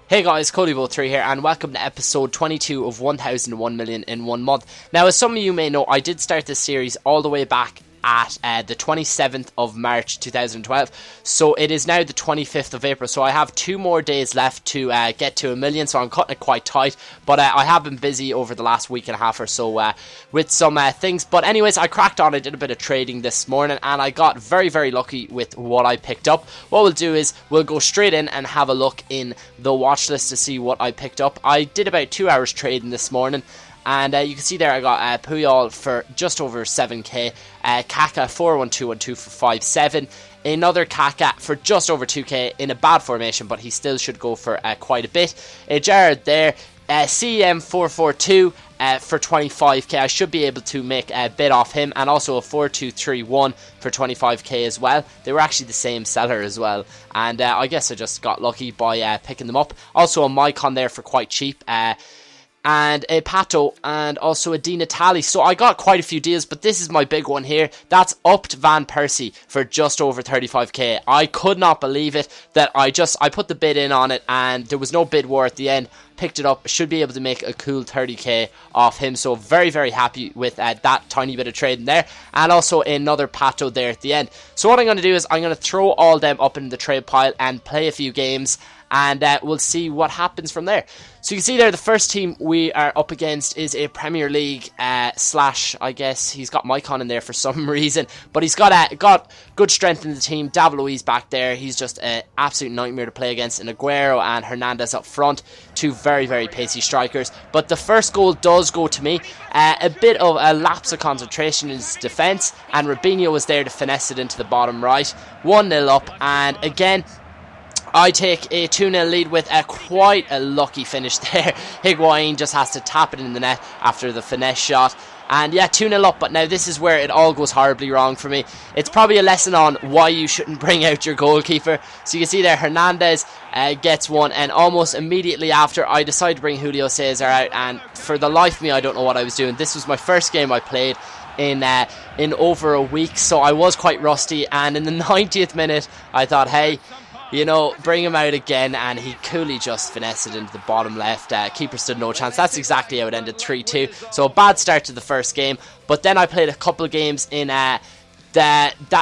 Hey guys, Cody3 here, and welcome to episode 22 of 1001 Million in 1 month. Now, as some of you may know, I did start this series all the way back at the 27th of March 2012, so it is now the 25th of April, so I have 2 more days left to get to 1 million, so I'm cutting it quite tight, but I have been busy over the last week and a half or so with some things. But anyways, I cracked on. I did a bit of trading this morning, and I got very, very lucky with what I picked up. What we'll do is we'll go straight in and have a look in the watch list to see what I picked up. I did about 2 hours trading this morning, and you can see there I got Puyol for just over 7k, Kaka 41212 for 5.7, another Kaka for just over 2k in a bad formation, but he still should go for quite a bit. Jared there, CM 442 for 25k. I should be able to make a bit off him, and also a 4231 for 25k as well. They were actually the same seller as well, and I guess I just got lucky by picking them up. Also a Mycon there for quite cheap, and a Pato, and also a Di Natale. So I got quite a few deals, but this is my big one here. That's UP Van Persie for just over 35k. I could not believe it that I put the bid in on it, and there was no bid war at the end. Picked it up, should be able to make a cool 30k off him, so very, very happy with that tiny bit of trading there. And also another Pato there at the end. So what I'm going to do is I'm going to throw all them up in the trade pile and play a few games, and we'll see what happens from there. So you can see there, the first team we are up against is a Premier League slash, I guess he's got Mycon in there for some reason, but he's got good strength in the team. David Luiz back there, he's just an absolute nightmare to play against, and Aguero and Hernandez up front, 2 very, very pacey strikers. But the first goal does go to me. A bit of a lapse of concentration in his defence, and Robinho was there to finesse it into the bottom right. 1-0 up, and again I take a 2-0 lead with quite a lucky finish there. Higuain just has to tap it in the net after the finesse shot. And yeah, 2-0 up, but now this is where it all goes horribly wrong for me. It's probably a lesson on why you shouldn't bring out your goalkeeper. So you can see there, Hernandez gets one, and almost immediately after, I decide to bring Julio Cesar out, and for the life of me, I don't know what I was doing. This was my first game I played in over a week, so I was quite rusty, and in the 90th minute, I thought, hey, you know, bring him out again, and he coolly just finessed it into the bottom left. Keeper stood no chance. That's exactly how it ended, 3-2. So a bad start to the first game, but then I played a couple of games in that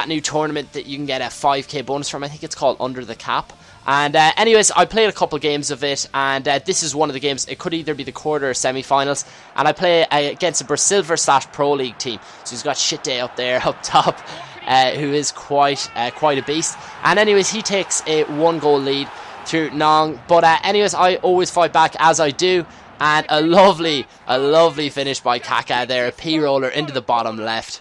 new tournament that you can get a 5k bonus from. I think it's called Under the Cap. And anyways, I played a couple of games of it, and this is one of the games. It could either be the quarter or semi-finals, and I play against a Brasilver / Pro League team. So he's got Shit Day up there, up top, who is quite a beast. And anyways, he takes a 1-goal lead through Nong. But anyways, I always fight back as I do, and a lovely finish by Kaka there, a P-roller into the bottom left.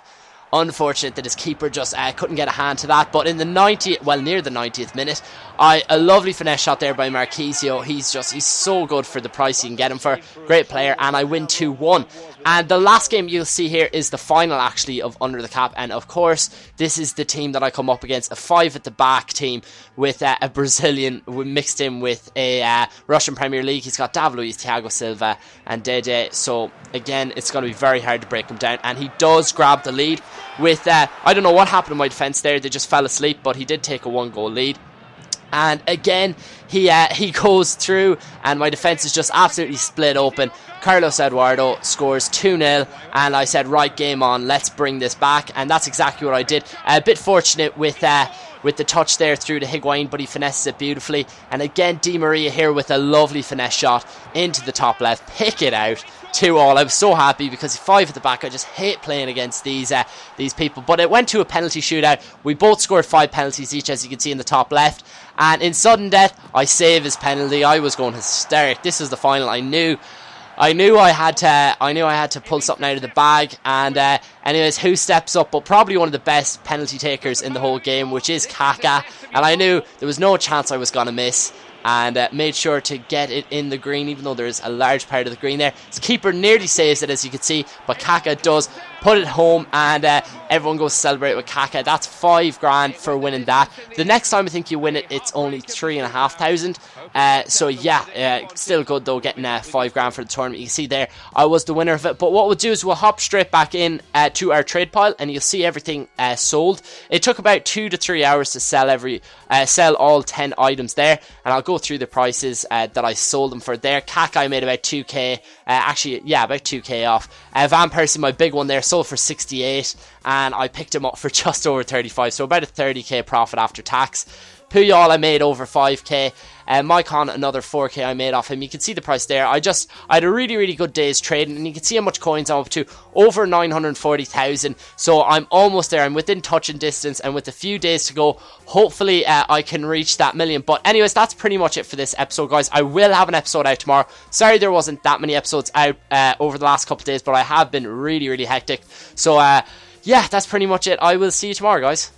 Unfortunate that his keeper just couldn't get a hand to that, but in the near the 90th minute, a lovely finesse shot there by Marquisio. He's so good for the price you can get him for. Great player, and I win 2-1. And the last game you'll see here is the final, actually, of Under the Cap, and of course, this is the team that I come up against, a 5 at the back team with a Brazilian mixed in with a Russian Premier League. He's got David Luiz, Thiago Silva, and Dede, so again, it's going to be very hard to break him down, and he does grab the lead with, I don't know what happened to my defence there, they just fell asleep, but he did take a 1-goal lead. And again, he goes through, and my defence is just absolutely split open. Carlos Eduardo scores 2-0, and I said, right, game on, let's bring this back, and that's exactly what I did. A bit fortunate with the touch there through to Higuain, but he finesses it beautifully. And again, Di Maria here with a lovely finesse shot into the top left, pick it out. 2-2. I was so happy because 5 at the back. I just hate playing against these people. But it went to a penalty shootout. We both scored 5 penalties each, as you can see in the top left. And in sudden death, I save his penalty. I was going hysteric. This is the final. I knew I had to pull something out of the bag. And anyways, who steps up? But probably one of the best penalty takers in the whole game, which is Kaka. And I knew there was no chance I was going to miss. And made sure to get it in the green, even though there is a large part of the green there. His keeper nearly saves it, as you can see, but Kaka does put it home, and everyone goes to celebrate with Kaka. That's 5 grand for winning that. The next time I think you win it, it's only 3,500. So yeah, still good though, getting 5 grand for the tournament. You can see there, I was the winner of it. But what we'll do is we'll hop straight back in to our trade pile, and you'll see everything sold. It took about 2 to 3 hours to sell all 10 items there, and I'll go through the prices that I sold them for there. Kaka I made about 2k, actually yeah, about 2k off. Van Persie, my big one there, sold for 68, and I picked him up for just over 35, so about a 30k profit after tax. Puyol I made over 5k. Maicon, another 4k I made off him. You can see the price there. I had a really good day's trading, and you can see how much coins I'm up to, over 940,000. So I'm almost there. I'm within touching distance, and with a few days to go, hopefully I can reach that million. But anyways, that's pretty much it for this episode, guys. I will have an episode out tomorrow. Sorry there wasn't that many episodes out over the last couple of days, but I have been really hectic. So yeah, that's pretty much it. I will see you tomorrow, guys.